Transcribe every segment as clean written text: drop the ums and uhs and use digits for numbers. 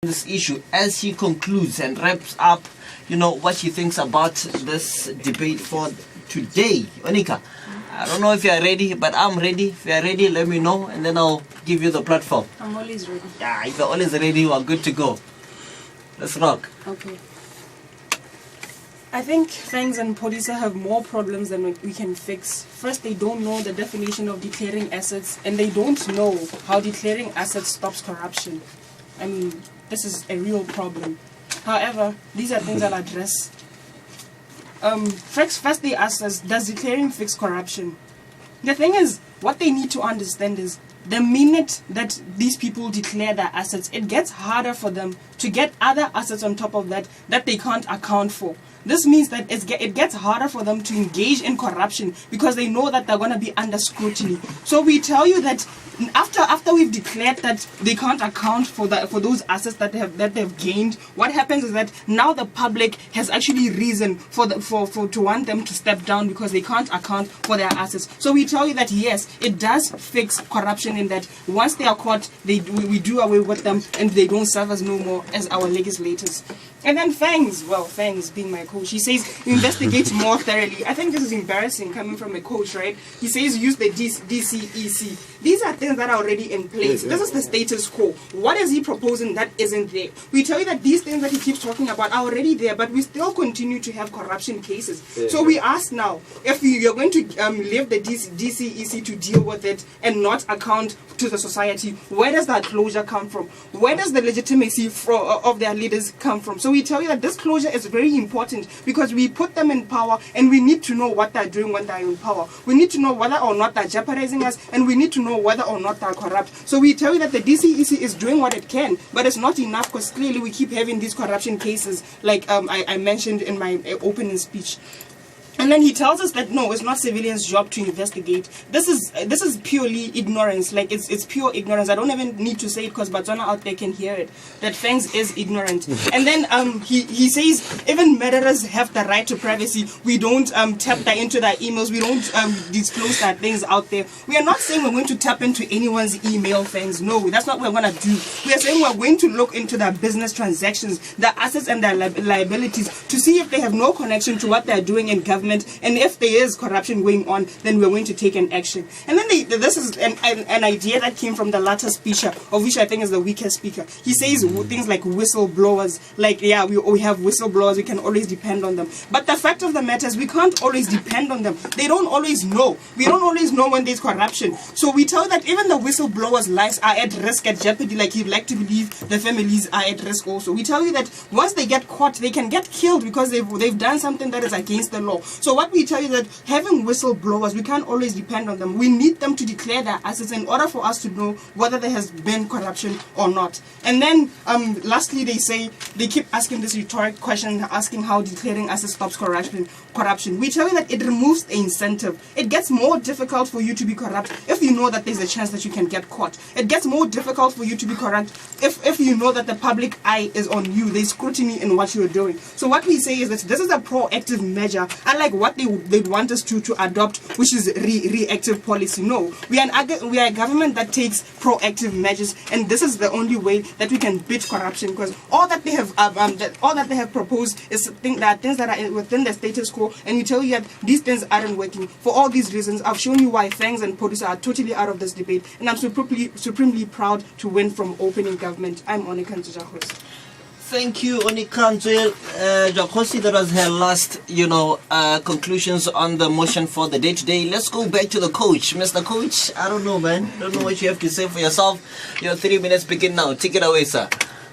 this issue as he concludes and wraps up, what he thinks about this debate for today. Onika, I don't know if you are ready, but I'm ready. If you are ready, let me know, and then I'll give you the platform. I'm always ready. Yeah, if you're always ready, you are good to go. Let's rock. Okay. I think Fangs and Polisa have more problems than we can fix. First, they don't know the definition of declaring assets, and they don't know how declaring assets stops corruption. I mean, this is a real problem. However, these are things I'll address. First they asked us, does declaring fix corruption? The thing is, what they need to understand is, the minute that these people declare their assets, it gets harder for them to get other assets on top of that they can't account for. This means that it gets harder for them to engage in corruption because they know that they're going to be under scrutiny. So we tell you that after we've declared that they can't account for those assets that they've gained, what happens is that now the public has actually reason to want them to step down because they can't account for their assets. So we tell you that yes, it does fix corruption in that once they are caught, we do away with them and they don't serve us no more as our legislators. And then Fangs being my coach, he says investigate more thoroughly. I think this is embarrassing coming from a coach, right? He says use the DCEC. These are things that are already in place. This is the status quo. What is he proposing that isn't there? We tell you that these things that he keeps talking about are already there, but we still continue to have corruption cases. So we ask now, if you're going to leave the DCEC to deal with it and not account to the society, where does that closure come from? Where does the legitimacy of their leaders come from? So we tell you that this closure is very important because we put them in power and we need to know what they're doing when they're in power. We need to know whether or not they're jeopardizing us, and we need to know whether or not they're corrupt. So we tell you that the DCEC is doing what it can, but it's not enough because clearly we keep having these corruption cases like I mentioned in my opening speech. And then he tells us that no, it's not civilians' job to investigate. This is purely ignorance. Like it's pure ignorance. I don't even need to say it because Batswana out there can hear it. That Fangs is ignorant. And then he says even murderers have the right to privacy. We don't tap into their emails. We don't disclose their things out there. We are not saying we're going to tap into anyone's email, Fangs. No, that's not what we're going to do. We are saying we're going to look into their business transactions, their assets and their liabilities to see if they have no connection to what they're doing in government. And if there is corruption going on, then we're going to take an action. And then this is an idea that came from the latter speaker, of which I think is the weakest speaker. He says things like whistleblowers, like, yeah, we have whistleblowers, we can always depend on them. But the fact of the matter is we can't always depend on them. They don't always know. We don't always know when there's corruption. So we tell that even the whistleblowers' lives are at risk, at jeopardy, like he'd like to believe the families are at risk also. We tell you that once they get caught, they can get killed because they've done something that is against the law. So what we tell you that having whistleblowers, we can't always depend on them. We need them to declare their assets in order for us to know whether there has been corruption or not. And then lastly, they keep asking this rhetoric question, asking how declaring assets stops corruption. We tell you that it removes the incentive. It gets more difficult for you to be corrupt if you know that there's a chance that you can get caught. It gets more difficult for you to be corrupt if you know that the public eye is on you. There's scrutiny in what you're doing. So what we say is that this is a proactive measure, unlike what they'd want us to adopt, which is reactive policy. No, we are a government that takes proactive measures, and this is the only way that we can beat corruption. Because all that they have proposed is things that are within the status quo, and we tell you that these things aren't working. For all these reasons, I've shown you why Fangs and Polisa are totally out of this debate, and I'm supremely proud to win from opening government. I'm Onika Ntujahosi. Thank you, Onikanzwe Jakosi. That was her last, conclusions on the motion for the day today. Let's go back to the coach. Mr. Coach, I don't know, man. I don't know what you have to say for yourself. Your 3 minutes begin now. Take it away, sir.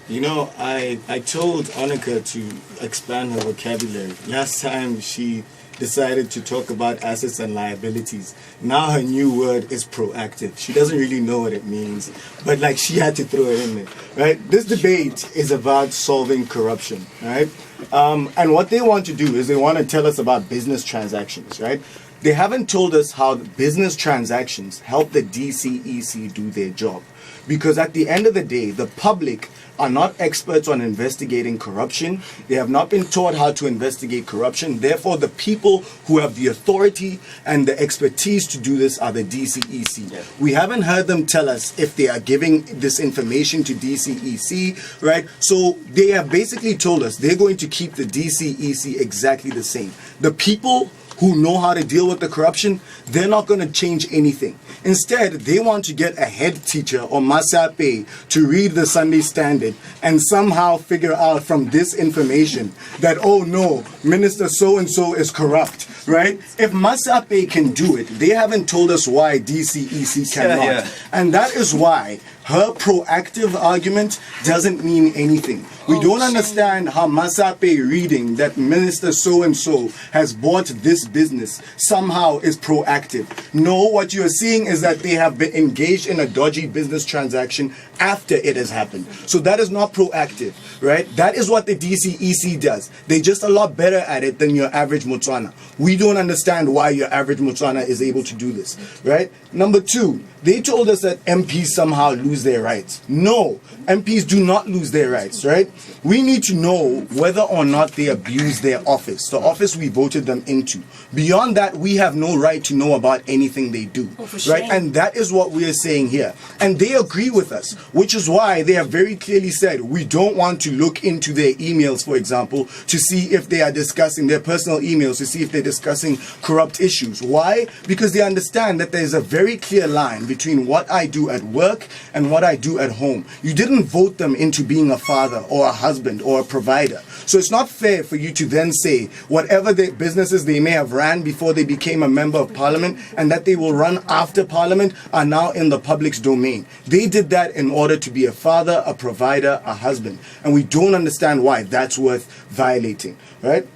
I told Onika to expand her vocabulary. Last time she decided to talk about assets and liabilities. Now her new word is proactive. She doesn't really know what it means, but she had to throw it in there, right? This debate is about solving corruption, right? And what they want to do is they want to tell us about business transactions, right? They haven't told us how business transactions help the DCEC do their job. Because at the end of the day, the public are not experts on investigating corruption. They have not been taught how to investigate corruption. Therefore, the people who have the authority and the expertise to do this are the DCEC. Yeah. We haven't heard them tell us if they are giving this information to DCEC, right? So they have basically told us they're going to keep the DCEC exactly the same. The people who know how to deal with the corruption, they're not going to change anything. Instead, they want to get a head teacher or masape to read the Sunday Standard and somehow figure out from this information that, oh no, Minister so-and-so is corrupt, right? If masape can do it, they haven't told us why DCEC cannot. Yeah. And that is why her proactive argument doesn't mean anything. We don't understand how Masape reading that Minister so-and-so has bought this business somehow is proactive. No, what you are seeing is that they have been engaged in a dodgy business transaction after it has happened. So that is not proactive, right? That is what the DCEC does. They're just a lot better at it than your average Motswana. We don't understand why your average Motswana is able to do this, right? Number two, they told us that MPs somehow lose their rights. No, MPs do not lose their rights, right? We need to know whether or not they abuse their office, the office we voted them into. Beyond that, we have no right to know about anything they do, right? And that is what we are saying here. And they agree with us, which is why they have very clearly said we don't want to look into their emails, for example, to see if they are discussing their personal emails, to see if they're discussing corrupt issues. Why? Because they understand that there's a very clear line between what I do at work and what I do at home. You didn't vote them into being a father or a husband or a provider. So it's not fair for you to then say whatever the businesses they may have ran before they became a member of parliament and that they will run after parliament are now in the public's domain. They did that in order to be a father, a provider, a husband. And we don't understand why that's worth violating, right?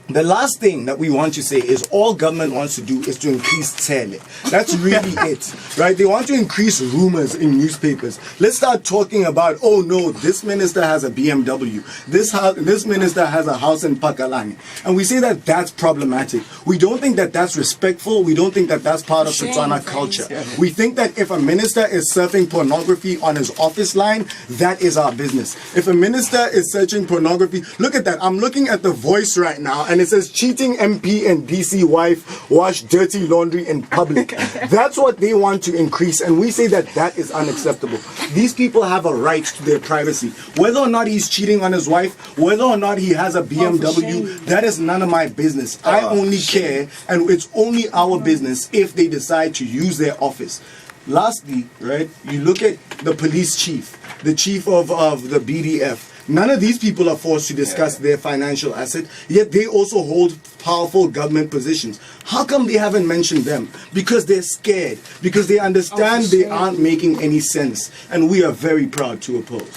The last thing that we want to say is all government wants to do is to increase tele. That's really it, right? They want to increase rumors in newspapers. Let's start talking about, oh no, this minister has a BMW. This minister has a house in Pakalani. And we say that that's problematic. We don't think that that's respectful. We don't think that that's part of Setswana culture. We think that if a minister is surfing pornography on his office line, that is our business. If a minister is searching pornography, look at that. I'm looking at The Voice right now, and it says cheating MP and DC wife wash dirty laundry in public. That's what they want to increase, and we say that that is unacceptable. These people have a right to their privacy. Whether or not he's cheating on his wife, whether or not he has a BMW, that is none of my business. I only care, and it's only our business if they decide to use their office. Lastly, right, you look at the police chief, the chief of the BDF. None of these people are forced to discuss their financial asset, yet they also hold powerful government positions. How come they haven't mentioned them? Because they're scared, because they understand they aren't making any sense, and we are very proud to oppose.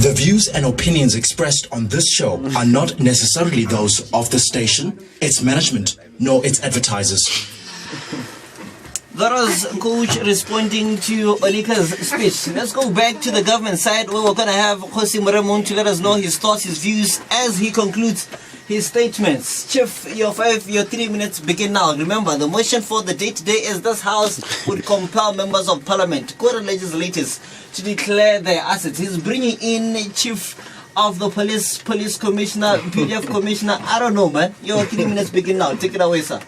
The views and opinions expressed on this show are not necessarily those of the station, its management, nor its advertisers. That was Coach responding to Olika's speech. Let's go back to the government side where we're going to have Jose Moremon to let us know his thoughts, his views as he concludes his statements. Chief, your 3 minutes begin now. Remember, the motion for the day today is this House would compel members of Parliament, core legislators, to declare their assets. He's bringing in Chief of the Police Commissioner, PDF Commissioner. I don't know, man. Your 3 minutes begin now. Take it away, sir.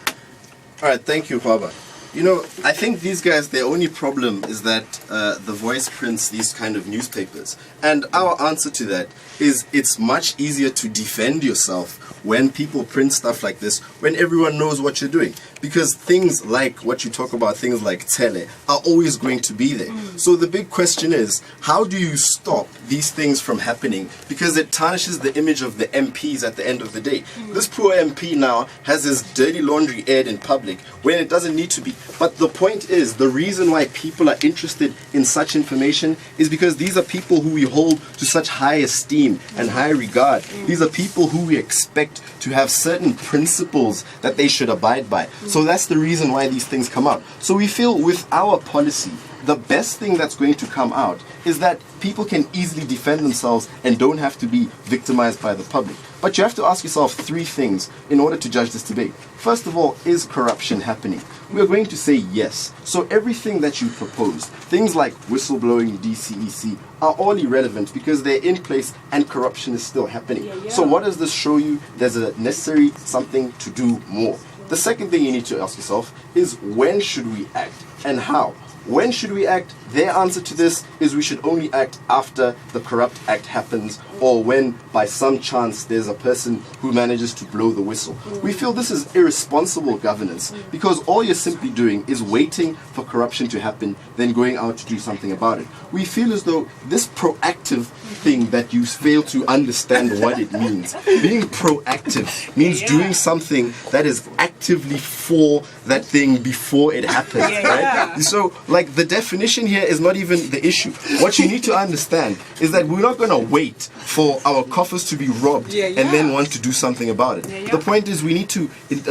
All right, thank you, Baba. You know, I think these guys, their only problem is that The Voice prints these kind of newspapers. And our answer to that is it's much easier to defend yourself when people print stuff like this, when everyone knows what you're doing. Because things like what you talk about, things like tele, are always going to be there. So the big question is, how do you stop these things from happening? Because it tarnishes the image of the MPs at the end of the day. This poor MP now has his dirty laundry aired in public when it doesn't need to be. But the point is, the reason why people are interested in such information is because these are people who we hold to such high esteem and high regard. These are people who we expect to have certain principles that they should abide by. So that's the reason why these things come out. So we feel with our policy, the best thing that's going to come out is that people can easily defend themselves and don't have to be victimized by the public. But you have to ask yourself three things in order to judge this debate. First of all, is corruption happening? We are going to say yes. So everything that you propose, things like whistleblowing, DCEC, are all irrelevant because they're in place and corruption is still happening. So what does this show you? There's a necessary something to do more. The second thing you need to ask yourself is, when should we act and how? When should we act? Their answer to this is we should only act after the corrupt act happens, or when by some chance there's a person who manages to blow the whistle. We feel this is irresponsible governance because all you're simply doing is waiting for corruption to happen, then going out to do something about it. We feel as though this proactive thing that you fail to understand what it means. Being proactive means doing something that is actively for that thing before it happens, right? So, like, the definition here is not even the issue. What you need to understand is that we're not going to wait for our coffers to be robbed and then want to do something about it. The point is we need to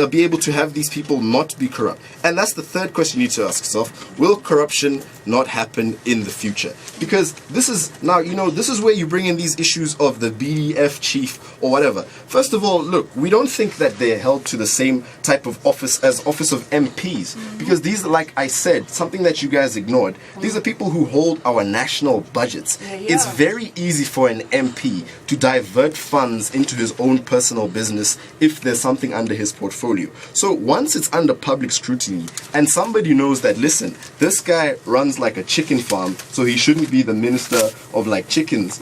be able to have these people not be corrupt. And that's the third question you need to ask yourself. Will corruption not happen in the future? Because this is, now, this is where you bring in these issues of the BDF chief or whatever. First of all, look, we don't think that they're held to the same type of office as office of MPs. Because these are, like I said, something that you guys ignored. These are people who hold our national budgets. It's very easy for an MP to divert funds into his own personal business if there's something under his portfolio. So once it's under public scrutiny and somebody knows that, listen, this guy runs like a chicken farm, so he shouldn't be the minister of like chickens,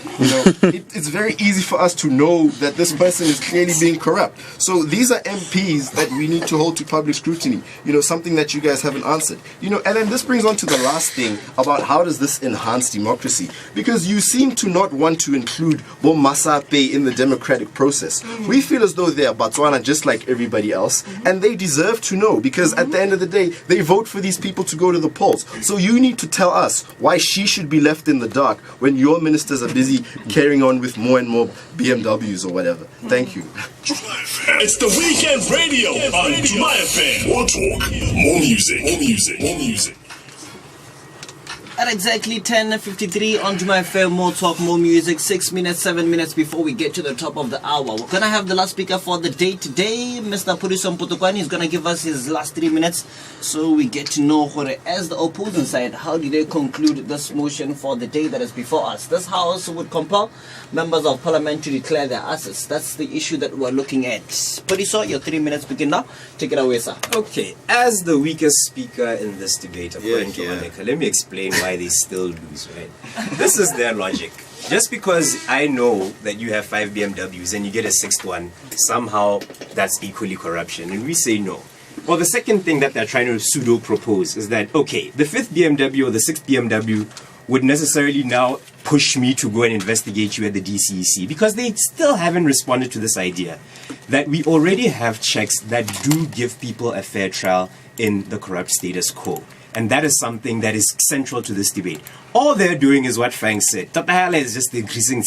it's very easy for us to know that this person is clearly being corrupt. So these are MPs that we need to hold to public scrutiny, something that you guys haven't answered. And then this brings on to the last thing about how does this enhance democracy, because you seem to not want to include Bomasape in the democratic process. We feel as though they are Botswana just like everybody else, and they deserve to know, because at the end of the day, they vote for these people to go to the polls. So you need to tell us why she should be left in the dark when your ministers are busy carrying on with more and more BMWs or whatever. Thank you. It's the Weekend Radio on Juma FM. More talk, more music, more music, more music. At exactly 10:53 on Juma FM, more talk, more music. 7 minutes before we get to the top of the hour. We're gonna have the last speaker for the day today, Mr. Puriso Mputukwani. He's gonna give us his last 3 minutes, so we get to know, as the opposing side, how do they conclude this motion for the day that is before us. This house would compel members of parliament to declare their assets. That's the issue that we're looking at. Puriso, your 3 minutes begin now. Take it away, sir. Okay, as the weakest speaker in this debate, according to Monica, let me explain why they still lose, right? This is their logic. Just because I know that you have 5 BMWs and you get a 6th one, somehow that's equally corruption. And we say no. Well, the second thing that they're trying to pseudo-propose is that, okay, the 5th BMW or the 6th BMW would necessarily now push me to go and investigate you at the DCEC, because they still haven't responded to this idea that we already have checks that do give people a fair trial in the corrupt status quo. And that is something that is central to this debate. All they're doing is what Frank said. Tatahela is just increasing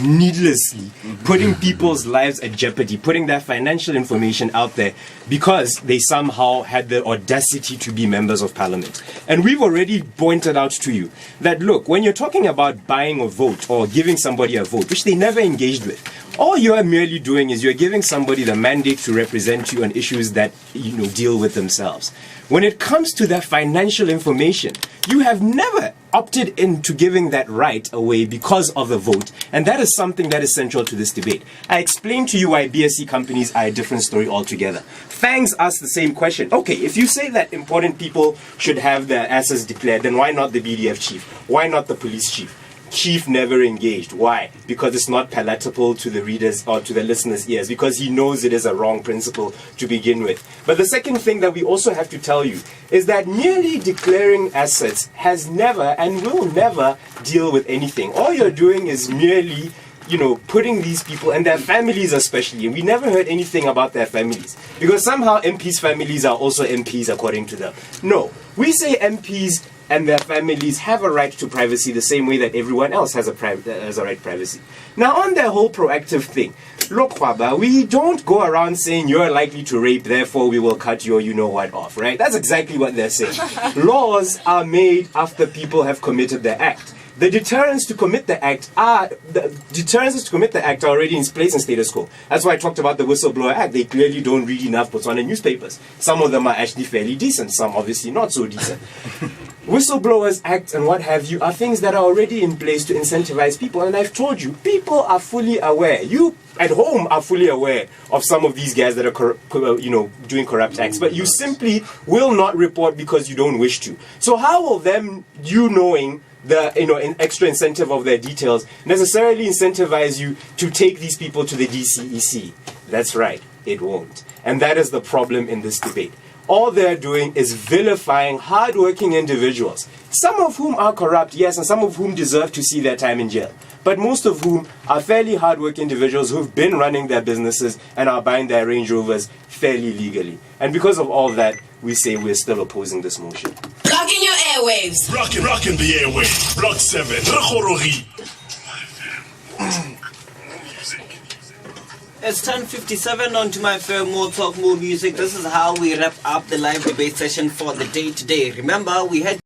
needlessly, putting people's lives at jeopardy, putting their financial information out there because they somehow had the audacity to be members of parliament. And we've already pointed out to you that, look, when you're talking about buying a vote or giving somebody a vote, which they never engaged with, all you are merely doing is you're giving somebody the mandate to represent you on issues that, deal with themselves. When it comes to their financial information, you have never opted into giving that right away because of the vote. And that is something that is central to this debate. I explained to you why BSc companies are a different story altogether. Fangs asked the same question. Okay, if you say that important people should have their assets declared, then why not the BDF chief? Why not the police chief? Chief never engaged. Why? Because it's not palatable to the readers or to the listeners' ears, because he knows it is a wrong principle to begin with. But the second thing that we also have to tell you is that merely declaring assets has never and will never deal with anything. All you're doing is merely putting these people and their families especially, and we never heard anything about their families, because somehow MPs' families are also MPs according to them. No, we say MPs and their families have a right to privacy the same way that everyone else has a right to privacy. Now, on their whole proactive thing, look, Khwaba, we don't go around saying you're likely to rape, therefore we will cut your you-know-what off, right? That's exactly what they're saying. Laws are made after people have committed the act. The deterrents to commit the act are already in place in status quo. That's why I talked about the Whistleblower Act. They clearly don't read enough Botswana newspapers. Some of them are actually fairly decent, some obviously not so decent. Whistleblowers Act and what have you are things that are already in place to incentivize people. And I've told you, people are fully aware. You at home are fully aware of some of these guys that are doing corrupt acts, but you simply will not report because you don't wish to. So how will you knowing the extra incentive of their details necessarily incentivize you to take these people to the DCEC? That's right, it won't. And that is the problem in this debate. All they're doing is vilifying hardworking individuals, some of whom are corrupt, yes, and some of whom deserve to see their time in jail, but most of whom are fairly hardworking individuals who've been running their businesses and are buying their Range Rovers fairly legally. And because of all that, we say we're still opposing this motion. Rocking your airwaves. Rocking the airwaves. Block 7. Rekhorogi. It's 10:57 on to my firm, more talk, more music. This is how we wrap up the live debate session for the day today. Remember, we had